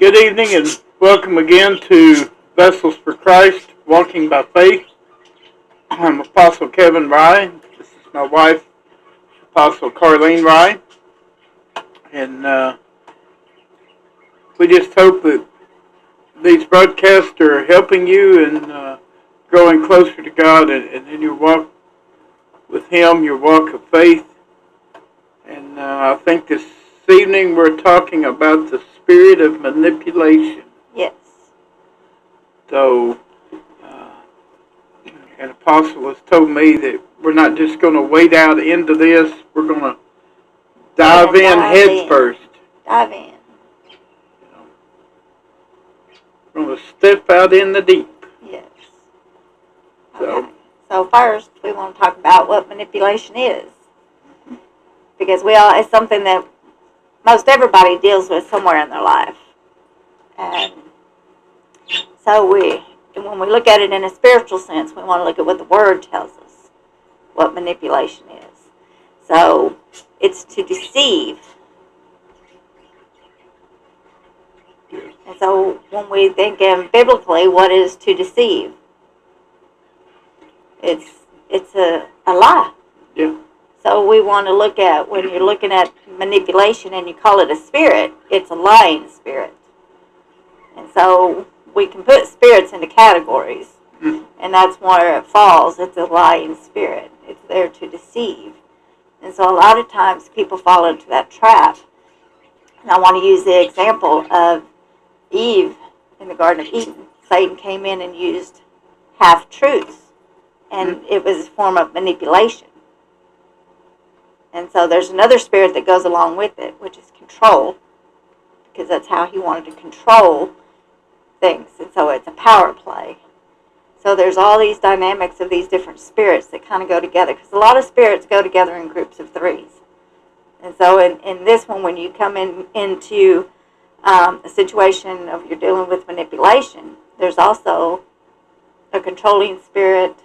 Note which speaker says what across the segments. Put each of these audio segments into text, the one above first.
Speaker 1: Good evening and welcome again to Vessels for Christ, Walking by Faith. I'm Apostle Kevin Rye. This is my wife, Apostle Carlene Rye. And we just hope that these broadcasts are helping you in growing closer to God and in your walk with Him, your walk of faith. And I think this evening we're talking about the spirit of manipulation.
Speaker 2: Yes.
Speaker 1: So, an apostle has told me that we're not just going to wade out into this, we're going to dive in head first.
Speaker 2: Dive in.
Speaker 1: We're going to step out in the deep.
Speaker 2: Yes. Okay. So first, we want to talk about what manipulation is. Because it's something that most everybody deals with somewhere in their life. And so when we look at it in a spiritual sense, we want to look at what the Word tells us, what manipulation is. So it's to deceive. And so when we think of biblically, what is to deceive? It's a lie.
Speaker 1: Yeah.
Speaker 2: So we want to look at, when you're looking at manipulation and you call it a spirit, it's a lying spirit. And so we can put spirits into categories, and that's where it falls. It's a lying spirit. It's there to deceive. And so a lot of times people fall into that trap. And I want to use the example of Eve in the Garden of Eden. Satan came in and used half-truths, and it was a form of manipulation. And so there's another spirit that goes along with it, which is control, because that's how he wanted to control things. And so it's a power play. So there's all these dynamics of these different spirits that kind of go together, because a lot of spirits go together in groups of threes. And so in this one, when you come into a situation of you're dealing with manipulation, there's also a controlling spirit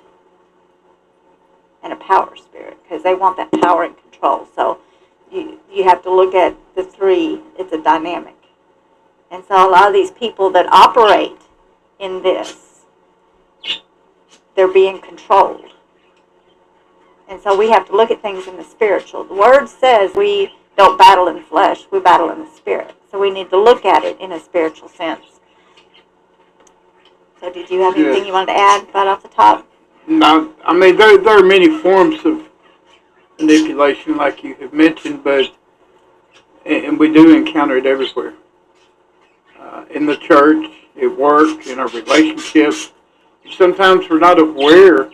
Speaker 2: and a power spirit, because they want that power and control. So you have to look at the three. It's a dynamic. And so a lot of these people that operate in this, they're being controlled. And so we have to look at things in the spiritual. The Word says we don't battle in the flesh, we battle in the spirit. So we need to look at it in a spiritual sense. So did you have anything you wanted to add right off the top?
Speaker 1: No, I mean, there are many forms of manipulation, like you have mentioned, and we do encounter it everywhere. In the church, at work, in our relationships. Sometimes we're not aware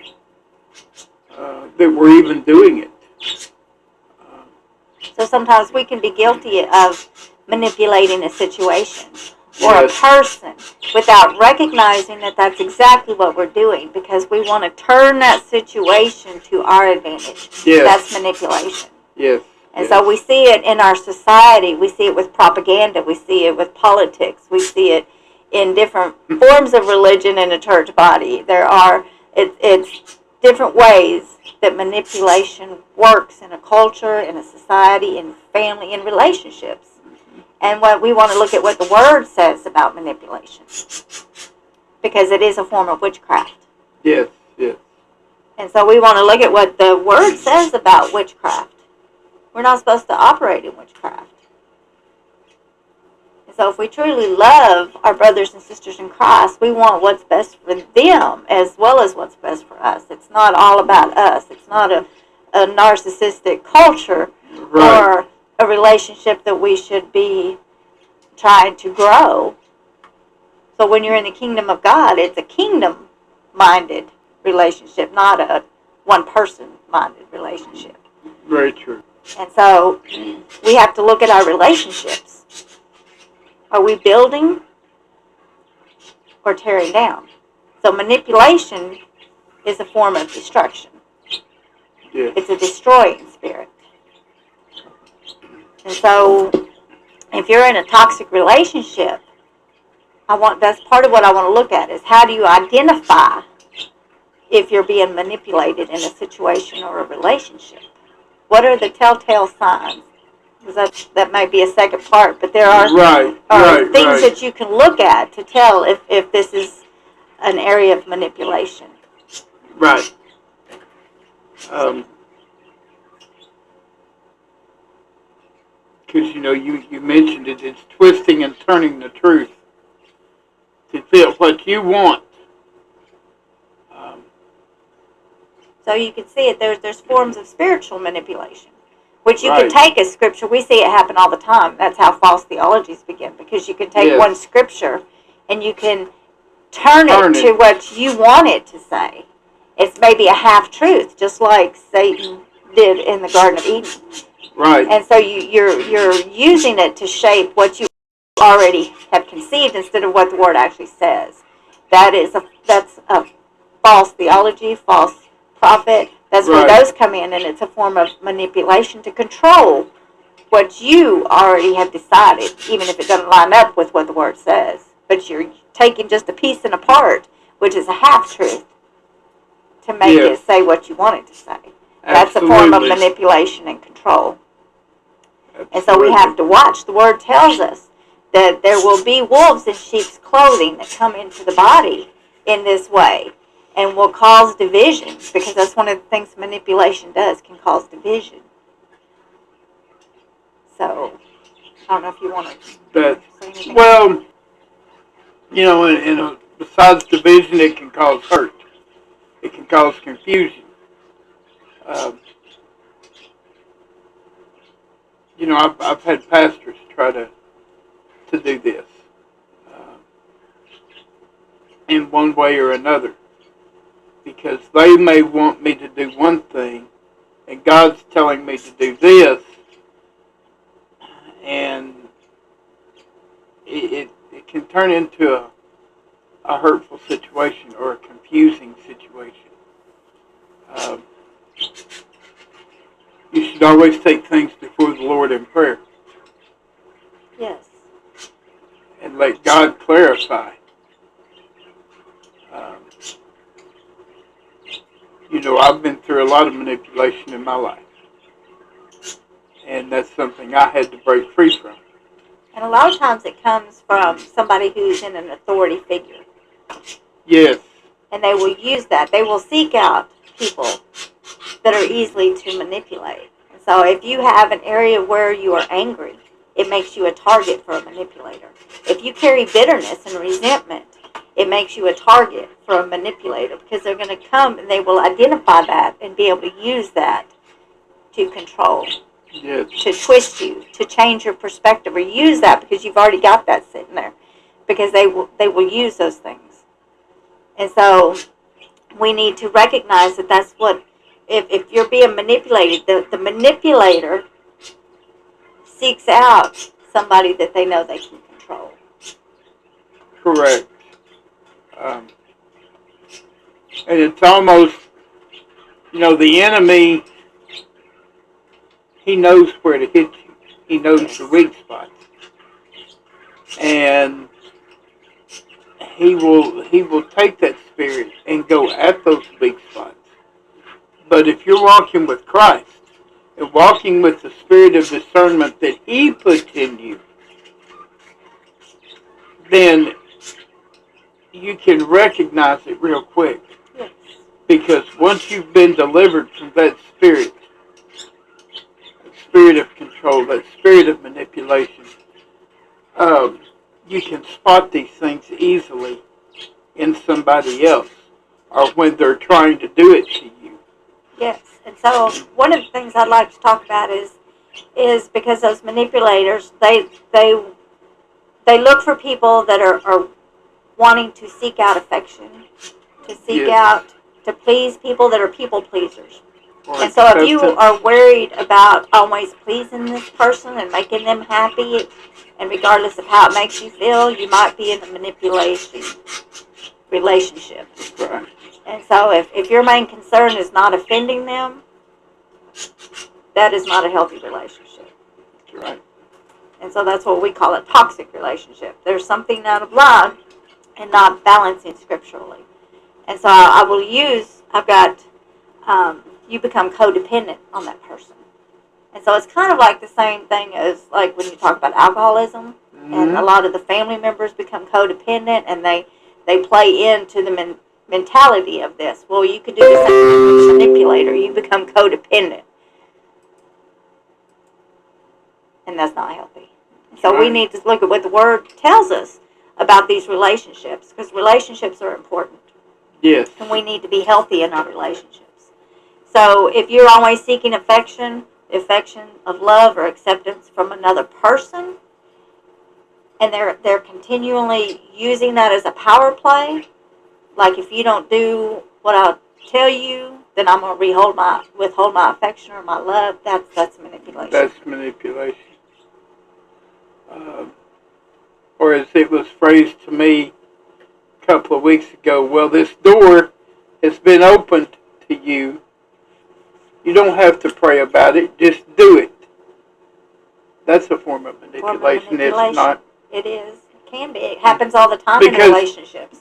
Speaker 1: that we're even doing it.
Speaker 2: So sometimes we can be guilty of manipulating a situation or a person without recognizing that that's exactly what we're doing, because we want to turn that situation to our advantage.
Speaker 1: Yes.
Speaker 2: That's manipulation.
Speaker 1: Yes.
Speaker 2: And so we see it in our society. We see it with propaganda. We see it with politics. We see it in different forms of religion in a church body. It's different ways that manipulation works in a culture, in a society, in family, in relationships. And what we want to look at what the Word says about manipulation, because it is a form of witchcraft.
Speaker 1: Yes, yes.
Speaker 2: And so we want to look at what the Word says about witchcraft. We're not supposed to operate in witchcraft. And so if we truly love our brothers and sisters in Christ, we want what's best for them as well as what's best for us. It's not all about us. It's not a narcissistic culture, right, or a relationship that we should be trying to grow. So when you're in the kingdom of God, it's a kingdom-minded relationship, not a one-person-minded relationship.
Speaker 1: Very true.
Speaker 2: And so we have to look at our relationships. Are we building or tearing down? So manipulation is a form of destruction.
Speaker 1: Yes.
Speaker 2: It's a destroying spirit. And so if you're in a toxic relationship, that's part of what I want to look at, is how do you identify if you're being manipulated in a situation or a relationship? What are the telltale signs because that might be a second part, but there are
Speaker 1: right,
Speaker 2: things that you can look at to tell if this is an area of manipulation.
Speaker 1: right. Because you mentioned it. It's twisting and turning the truth to fit what you want. Um,
Speaker 2: So you can see it. There's forms of spiritual manipulation, which you
Speaker 1: Right.
Speaker 2: can take as scripture. We see it happen all the time. That's how false theologies begin, because you can take
Speaker 1: Yes.
Speaker 2: one scripture and you can turn it to
Speaker 1: it.
Speaker 2: what you want it to say. It's maybe a half truth, just like Satan did in the Garden of Eden.
Speaker 1: Right.
Speaker 2: And so you're using it to shape what you already have conceived instead of what the Word actually says. That's a false theology, false prophet. That's where
Speaker 1: Right.
Speaker 2: those come in, and it's a form of manipulation to control what you already have decided, even if it doesn't line up with what the Word says. But you're taking just a piece and a part, which is a half truth, to make
Speaker 1: Yes.
Speaker 2: it say what you want it to say. That's a form of
Speaker 1: Absolutely.
Speaker 2: manipulation and control.
Speaker 1: Absolutely.
Speaker 2: And so we have to watch. The Word tells us that there will be wolves in sheep's clothing that come into the body in this way and will cause divisions, because that's one of the things manipulation does, can cause division. So, I don't know if you want to
Speaker 1: That.
Speaker 2: say anything.
Speaker 1: Well, besides division, it can cause hurt. It can cause confusion. Um, I've had pastors try to do this in one way or another, because they may want me to do one thing, and God's telling me to do this, and it can turn into a hurtful situation or a confusing situation. Um, you should always take things before the Lord in prayer
Speaker 2: Yes.
Speaker 1: and let God clarify. Um, I've been through a lot of manipulation in my life, and that's something I had to break free from.
Speaker 2: And a lot of times it comes from somebody who's in an authority figure.
Speaker 1: Yes.
Speaker 2: And they will use that. They will seek out people that are easily to manipulate. And so if you have an area where you are angry, it makes you a target for a manipulator. If you carry bitterness and resentment, it makes you a target for a manipulator, because they're going to come and they will identify that and be able to use that to control,
Speaker 1: Yes.
Speaker 2: to twist you, to change your perspective, or use that because you've already got that sitting there, because they will use those things. And so we need to recognize that that's what, if you're being manipulated, the manipulator seeks out somebody that they know they can control.
Speaker 1: Correct. And it's almost, the enemy, he knows where to hit you. He knows the weak spots. And he will take that spirit and go at those weak spots. But if you're walking with Christ and walking with the spirit of discernment that he puts in you, then you can recognize it real quick.
Speaker 2: Yes.
Speaker 1: Because once you've been delivered from that spirit of control, that spirit of manipulation, you can spot these things easily in somebody else, or when they're trying to do it to you.
Speaker 2: Yes. And so one of the things I'd like to talk about is because those manipulators, they look for people that are wanting to seek out affection, to seek
Speaker 1: Yes.
Speaker 2: out to please people that are people pleasers.
Speaker 1: Or
Speaker 2: And so if you
Speaker 1: acceptance.
Speaker 2: are worried about always pleasing this person and making them happy, and regardless of how it makes you feel, you might be in a manipulation relationship.
Speaker 1: Right.
Speaker 2: And so if your main concern is not offending them, that is not a healthy relationship.
Speaker 1: That's right.
Speaker 2: And so that's what we call a toxic relationship. There's something out of line and not balancing scripturally. And so I've got, you become codependent on that person. And so it's kind of like the same thing as like when you talk about alcoholism, and a lot of the family members become codependent, and they play into the mentality of this. Well, you could do the same thing with a manipulator. You become codependent, and that's not healthy. So we need to look at what the Word tells us about these relationships, because relationships are important.
Speaker 1: Yes.
Speaker 2: And we need to be healthy in our relationships. So if you're always seeking affection of love or acceptance from another person, and they're continually using that as a power play, like if you don't do what I tell you, then I'm going to withhold my affection or my love. That's manipulation.
Speaker 1: That's manipulation. Or as it was phrased to me a couple of weeks ago, well, this door has been opened to you. You don't have to pray about it. Just do it. That's a form of manipulation. It's not.
Speaker 2: It is. It can be. It happens all the time in relationships.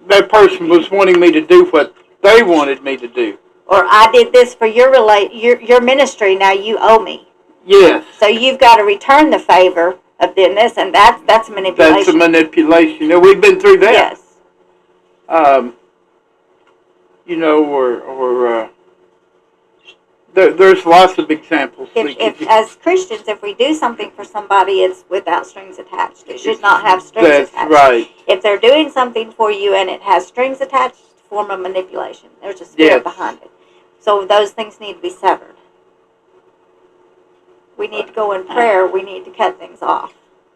Speaker 1: That person was wanting me to do what they wanted me to do.
Speaker 2: Or I did this for your ministry. Now you owe me.
Speaker 1: Yes.
Speaker 2: So you've got to return the favor of doing this, and that's manipulation.
Speaker 1: That's a manipulation. Now, we've been through that.
Speaker 2: Yes.
Speaker 1: There's lots of examples.
Speaker 2: If as Christians, if we do something for somebody, it's without strings attached. It should not have strings attached.
Speaker 1: That's right.
Speaker 2: If they're doing something for you and it has strings attached, it's a form of manipulation. There's a spirit behind it. So those things need to be severed. We need to go in prayer. We need to cut things off.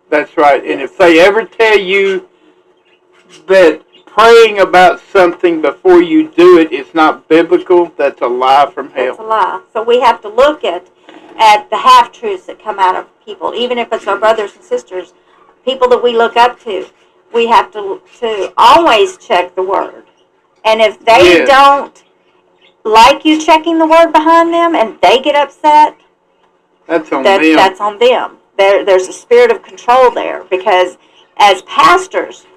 Speaker 1: That's right. And if they ever tell you that praying about something before you do it is not biblical, that's a lie from hell.
Speaker 2: That's a lie. So we have to look at the half-truths that come out of people, even if it's our brothers and sisters, people that we look up to. We have to always check the Word. And if they don't like you checking the Word behind them and they get upset,
Speaker 1: that's on them.
Speaker 2: That's on them. There's a spirit of control there, because as pastors,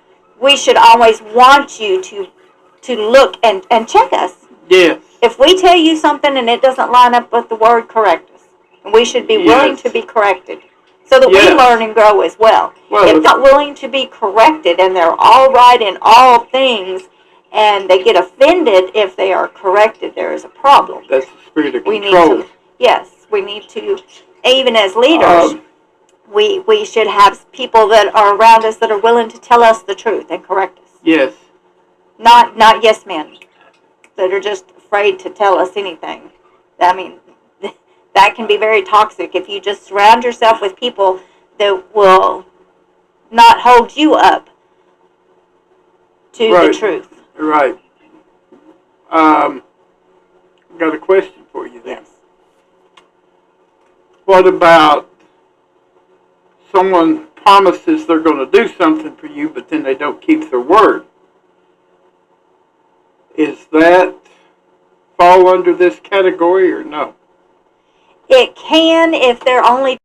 Speaker 2: we should always want you to look and check us.
Speaker 1: Yes.
Speaker 2: If we tell you something and it doesn't line up with the Word, correct us. And we should be willing to be corrected, so that we learn and grow as well. If they're not willing to be corrected and they're all right in all things, and they get offended if they are corrected, there is a problem.
Speaker 1: That's the spirit of control.
Speaker 2: We need to, even as leaders, we should have people that are around us that are willing to tell us the truth and correct us.
Speaker 1: Yes.
Speaker 2: Not yes men that are just afraid to tell us anything. I mean, that can be very toxic if you just surround yourself with people that will not hold you up to the truth.
Speaker 1: Right. I've got a question for you then.
Speaker 2: Yes.
Speaker 1: What about someone promises they're going to do something for you, but then they don't keep their word? Is that fall under this category or no?
Speaker 2: It can, if they're only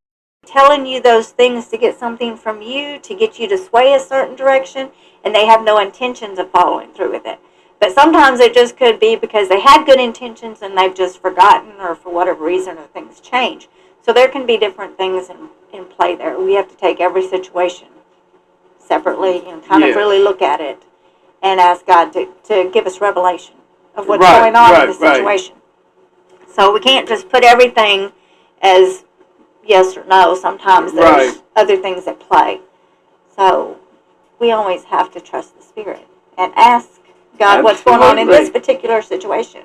Speaker 2: telling you those things to get something from you, to get you to sway a certain direction, and they have no intentions of following through with it. But sometimes it just could be because they had good intentions and they've just forgotten, or for whatever reason, or things change. So there can be different things in play there. We have to take every situation separately and kind of really look at it and ask God to give us revelation of what's going on in the situation. So we can't just put everything as yes or no. Sometimes there's other things at play. So we always have to trust the Spirit and ask God what's going on in this particular situation.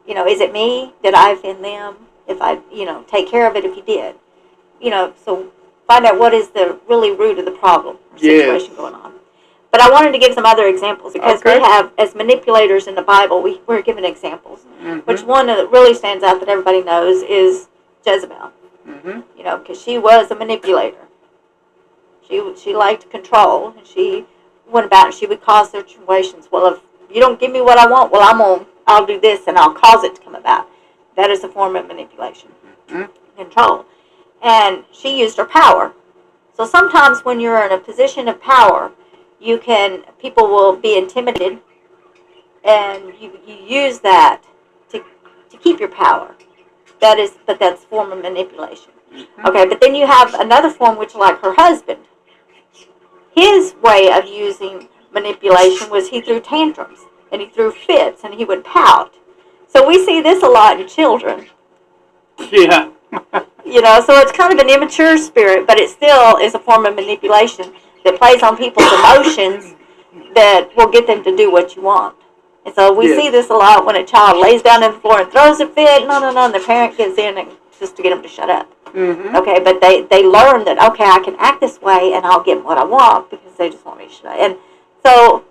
Speaker 2: You know, is it me? Did I offend them? If I, take care of it if you did. So find out what is the really root of the problem or situation going on. But I wanted to give some other examples, because we have, as manipulators in the Bible, we're given examples. Mm-hmm. Which one that really stands out that everybody knows is Jezebel. Mm-hmm. Because she was a manipulator. She liked control, and she went about and she would cause situations. Well, if you don't give me what I want, well, I'll do this and I'll cause it to come about. That is a form of manipulation, control. And she used her power. So sometimes when you're in a position of power, people will be intimidated, and you use that to keep your power. But that's a form of manipulation. Okay, but then you have another form, which like her husband. His way of using manipulation was he threw tantrums, and he threw fits, and he would pout. So we see this a lot in children.
Speaker 1: Yeah.
Speaker 2: So it's kind of an immature spirit, but it still is a form of manipulation that plays on people's emotions that will get them to do what you want. And so we see this a lot when a child lays down on the floor and throws a fit, and the parent gets in and just to get them to shut up.
Speaker 1: Mm-hmm.
Speaker 2: Okay, but they learn that, okay, I can act this way and I'll get what I want because they just want me to shut up. And so,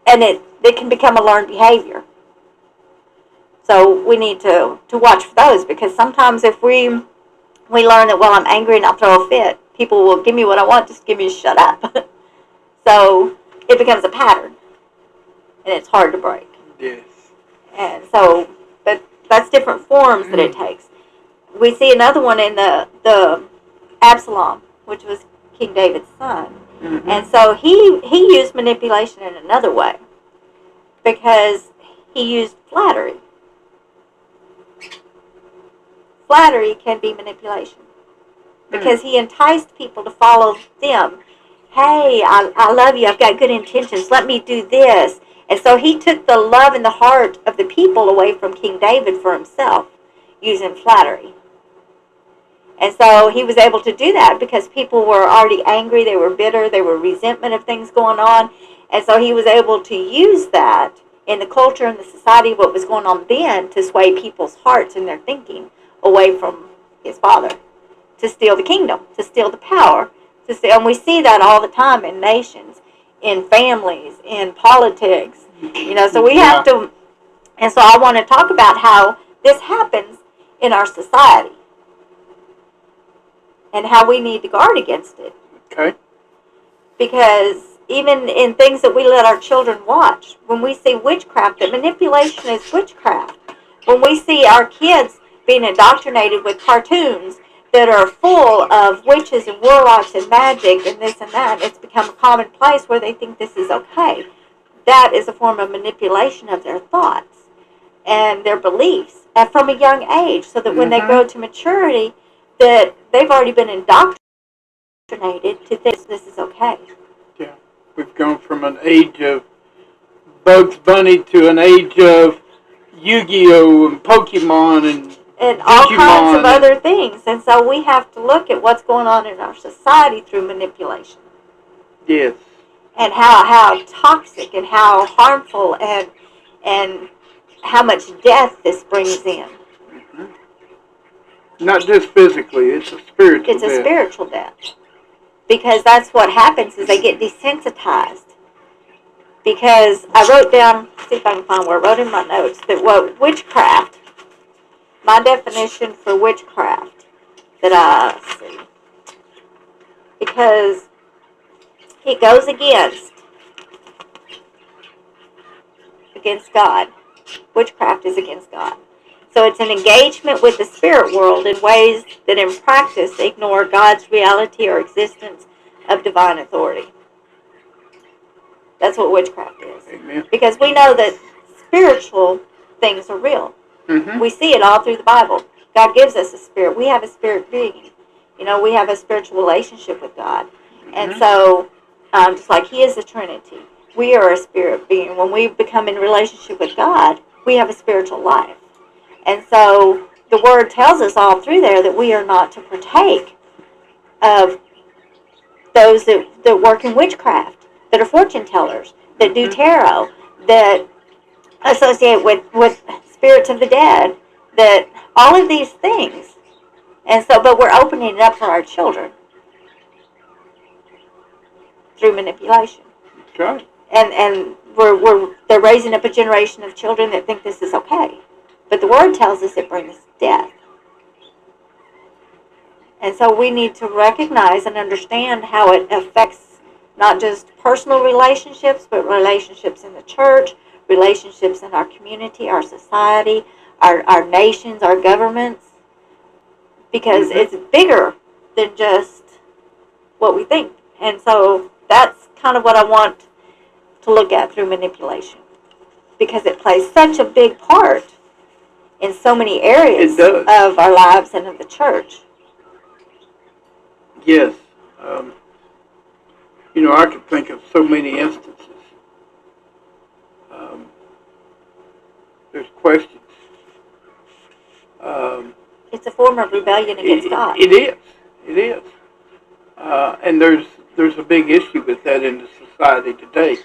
Speaker 2: and it can become a learned behavior. So we need to watch for those, because sometimes if we learn that, well, I'm angry and I'll throw a fit, people will give me what I want, just give me a shut up. So it becomes a pattern, and it's hard to break.
Speaker 1: Yes.
Speaker 2: And so, but that's different forms that it takes. We see another one in the Absalom, which was King David's son.
Speaker 1: Mm-hmm.
Speaker 2: And so he used manipulation in another way, because he used flattery. Flattery can be manipulation, because he enticed people to follow them. Hey, I love you. I've got good intentions. Let me do this. And so he took the love and the heart of the people away from King David for himself, using flattery. And so he was able to do that because people were already angry. They were bitter. They were resentment of things going on. And so he was able to use that in the culture and the society, what was going on then, to sway people's hearts and their thinking away from his father, to steal the kingdom, to steal the power. And we see that all the time in nations, in families, in politics. So we have to, and so I want to talk about how this happens in our society and how we need to guard against it.
Speaker 1: Okay.
Speaker 2: Because even in things that we let our children watch, when we see witchcraft, that manipulation is witchcraft. When we see our kids being indoctrinated with cartoons that are full of witches and warlocks and magic and this and that, it's become a common place where they think this is okay. That is a form of manipulation of their thoughts and their beliefs, and from a young age, so that when they grow to maturity, that they've already been indoctrinated to think this is okay.
Speaker 1: Yeah. We've gone from an age of Bugs Bunny to an age of Yu-Gi-Oh! And Pokemon and
Speaker 2: all
Speaker 1: Digimon
Speaker 2: kinds of other things. And so we have to look at what's going on in our society through manipulation.
Speaker 1: Yes.
Speaker 2: And how toxic and how harmful and how much death this brings in.
Speaker 1: Mm-hmm. Not just physically, it's a spiritual death.
Speaker 2: It's a spiritual death. Because that's what happens, is they get desensitized. Because I wrote down, see if I can find where I wrote in my notes, that what witchcraft, my definition for witchcraft that I see, because it goes against God. Witchcraft is against God. So it's an engagement with the spirit world in ways that in practice ignore God's reality or existence of divine authority. That's what witchcraft is.
Speaker 1: Amen.
Speaker 2: Because we know that spiritual things are real.
Speaker 1: Mm-hmm.
Speaker 2: We see it all through the Bible. God gives us a spirit. We have a spirit being. We have a spiritual relationship with God. Mm-hmm. And so, just like He is the Trinity, we are a spirit being. When we become in relationship with God, we have a spiritual life. And so, the Word tells us all through there that we are not to partake of those that work in witchcraft, that are fortune tellers, that do tarot, that associate with spirits of the dead, that all of these things. And so, but we're opening it up for our children through manipulation.
Speaker 1: That's right.
Speaker 2: And they're raising up a generation of children that think this is okay. But the Word tells us it brings death. And so we need to recognize and understand how it affects not just personal relationships, but relationships in the church, relationships in our community, our society, our nations, our governments. Because it's bigger than just what we think. And so that's kind of what I want to look at through manipulation. Because it plays such a big part in so many areas
Speaker 1: It does.
Speaker 2: of our lives and of the church.
Speaker 1: Yes. I could think of so many instances. Um, there's questions. Um,
Speaker 2: It's a form of rebellion against God.
Speaker 1: it is. It is. And there's a big issue with that in the society today.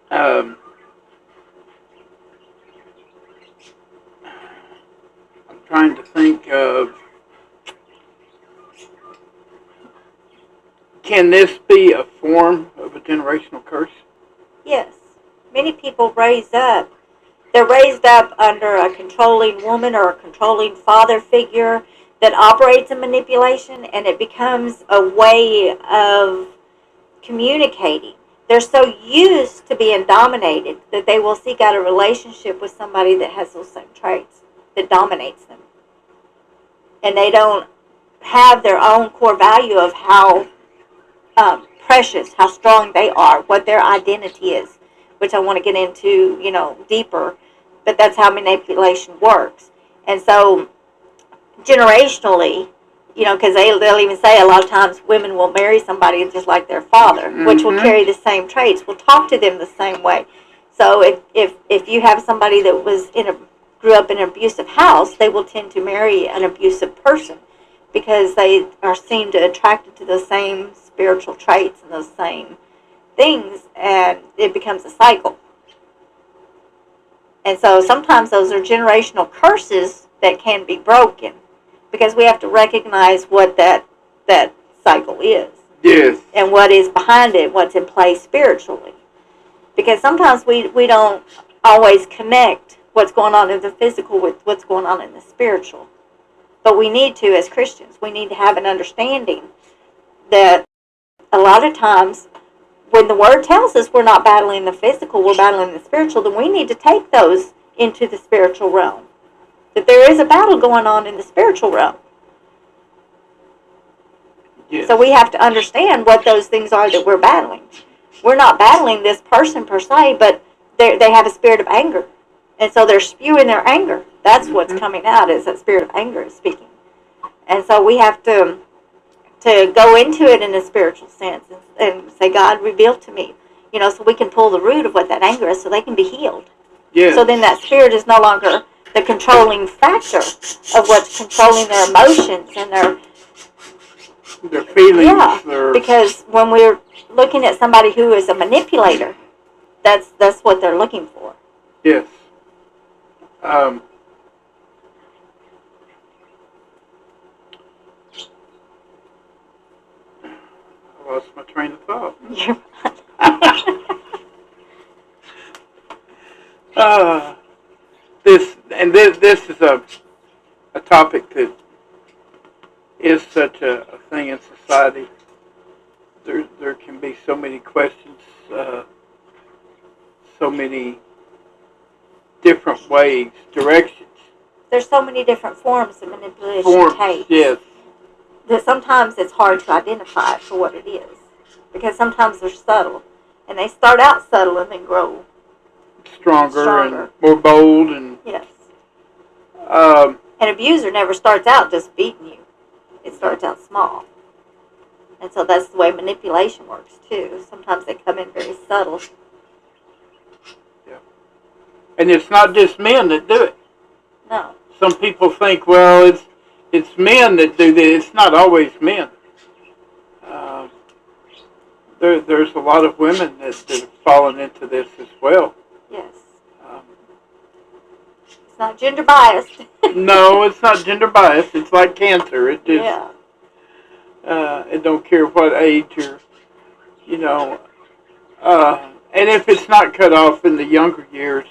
Speaker 1: Um, I'm trying to think of, can this be a form of a generational curse?
Speaker 2: Yes. Many people they're raised up under a controlling woman or a controlling father figure that operates in manipulation, and it becomes a way of communicating. They're so used to being dominated that they will seek out a relationship with somebody that has those same traits, that dominates them. And they don't have their own core value of how precious, how strong they are, what their identity is, which I want to get into, deeper. But that's how manipulation works. And so, generationally, because they'll even say a lot of times women will marry somebody just like their father, which will carry the same traits, will talk to them the same way. So if you have somebody that grew up in an abusive house, they will tend to marry an abusive person because they are seen to attracted to the same spiritual traits and those same things, and it becomes a cycle. And so sometimes those are generational curses that can be broken, because we have to recognize what that cycle is.
Speaker 1: Yes.
Speaker 2: And what is behind it, what's in play spiritually. Because sometimes we don't always connect what's going on in the physical with what's going on in the spiritual. But we need to, as Christians, we need to have an understanding that a lot of times when the Word tells us we're not battling the physical, we're battling the spiritual, then we need to take those into the spiritual realm. That there is a battle going on in the spiritual realm.
Speaker 1: Yes.
Speaker 2: So we have to understand what those things are that we're battling. We're not battling this person per se, but they have a spirit of anger. And so they're spewing their anger. That's what's coming out, is that spirit of anger is speaking. And so we have to go into it in a spiritual sense and say, God, reveal to me. So we can pull the root of what that anger is so they can be healed.
Speaker 1: Yes.
Speaker 2: So then that spirit is no longer the controlling factor of what's controlling their emotions and
Speaker 1: their feelings.
Speaker 2: Yeah, because when we're looking at somebody who is a manipulator, that's what they're looking for.
Speaker 1: Yes. I lost my train of thought.
Speaker 2: You're
Speaker 1: This is a topic that is such a thing in society. There can be so many questions, so many different ways, directions.
Speaker 2: There's so many different forms of manipulation takes.
Speaker 1: Yes.
Speaker 2: That sometimes it's hard to identify for what it is, because sometimes they're subtle, and they start out subtle and then grow
Speaker 1: Stronger. And more bold. And
Speaker 2: yes.
Speaker 1: Um,
Speaker 2: An abuser never starts out just beating you. It starts out small. And so that's the way manipulation works too. Sometimes they come in very subtle.
Speaker 1: Yeah. And it's not just men that do it.
Speaker 2: No.
Speaker 1: Some people think, well, it's men that do this. It's not always men. There's a lot of women that have fallen into this as well.
Speaker 2: Yes. It's not gender biased.
Speaker 1: No, it's not gender biased. It's like cancer. It just, it don't care what age or, and if it's not cut off in the younger years,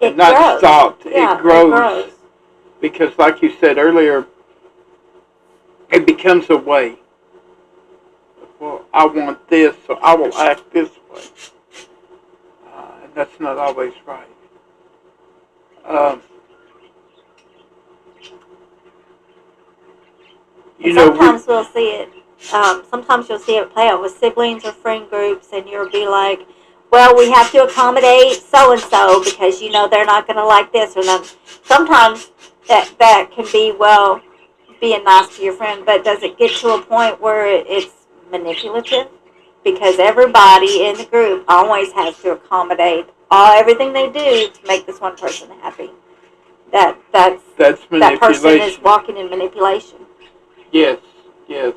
Speaker 2: it
Speaker 1: not
Speaker 2: grows.
Speaker 1: stopped,
Speaker 2: Yeah,
Speaker 1: it grows. Because like you said earlier, it becomes a way. Well, I want this, so I will act this way. And that's not always right.
Speaker 2: Sometimes we'll see it. Sometimes you'll see it play out with siblings or friend groups, and you'll be like, well, we have to accommodate so and so because you know they're not going to like this or that. Sometimes that can be, well, being nice to your friend, but does it get to a point where it's manipulative? Because everybody in the group always has to accommodate everything they do to make this one person happy. That's
Speaker 1: That's
Speaker 2: that person is
Speaker 1: manipulation.
Speaker 2: walking in manipulation.
Speaker 1: Yes, yes.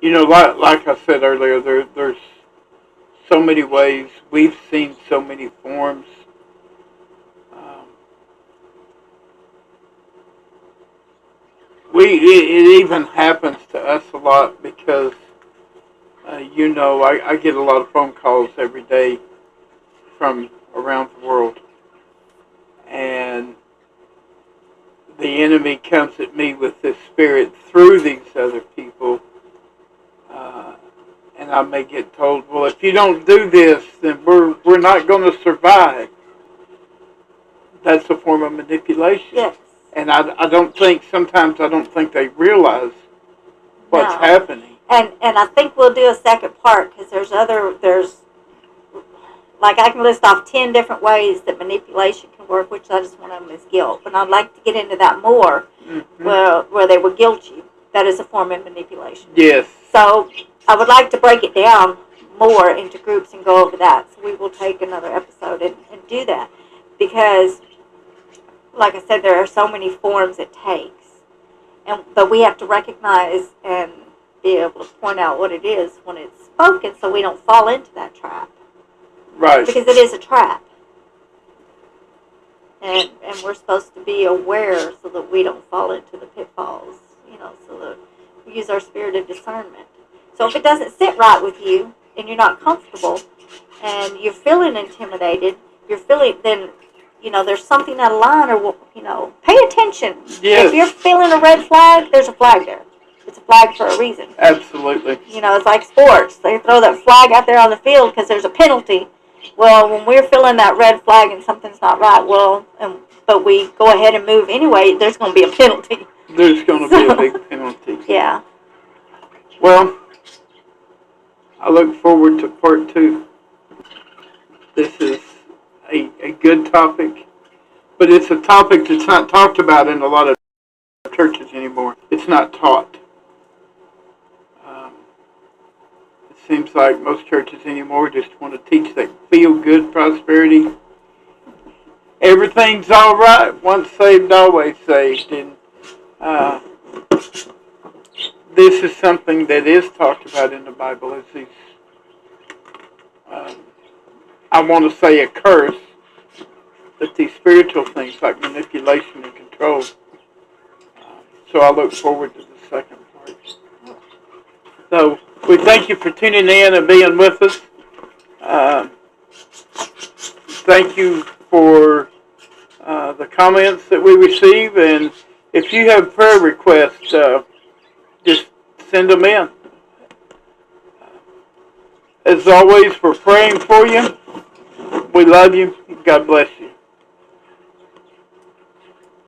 Speaker 1: You know, like I said earlier, there's so many ways. We've seen so many forms. Um, it even happens to us a lot because, you know, I get a lot of phone calls every day from around the world. And the enemy comes at me with this spirit through these other people. Uh, and I may get told, well, if you don't do this, then we're not going to survive. That's a form of manipulation.
Speaker 2: Yes.
Speaker 1: And sometimes I don't think they realize what's
Speaker 2: No.
Speaker 1: happening.
Speaker 2: And I think we'll do a second part because there's like I can list off 10 different ways that manipulation can work, which I just one of them is guilt. But I'd like to get into that more,
Speaker 1: Mm-hmm.
Speaker 2: where they will guilt you. That is a form of manipulation.
Speaker 1: Yes.
Speaker 2: So I would like to break it down more into groups and go over that. So we will take another episode and do that. Because, like I said, there are so many forms it takes. But we have to recognize and be able to point out what it is when it's spoken so we don't fall into that trap.
Speaker 1: Right.
Speaker 2: Because it is a trap. And we're supposed to be aware so that we don't fall into the pitfalls, so that we use our spirit of discernment. So if it doesn't sit right with you and you're not comfortable and you're feeling intimidated, then, there's something out of line or, pay attention.
Speaker 1: Yes.
Speaker 2: If you're feeling a red flag, there's a flag there. It's a flag for a reason.
Speaker 1: Absolutely.
Speaker 2: It's like sports. They throw that flag out there on the field because there's a penalty. Well, when we're feeling that red flag and something's not right, but we go ahead and move anyway, there's going to be a penalty.
Speaker 1: There's going to be a big penalty.
Speaker 2: Yeah.
Speaker 1: Well, I look forward to part 2. This is a good topic, but it's a topic that's not talked about in a lot of churches anymore. It's not taught. It seems like most churches anymore just want to teach that feel-good prosperity. Everything's all right. Once saved, always saved. And this is something that is talked about in the Bible as these, I want to say a curse, but these spiritual things like manipulation and control. So I look forward to the second part. So we thank you for tuning in and being with us. Thank you for the comments that we receive, and if you have prayer requests, just send them in. As always, we're praying for you. We love you. God bless you.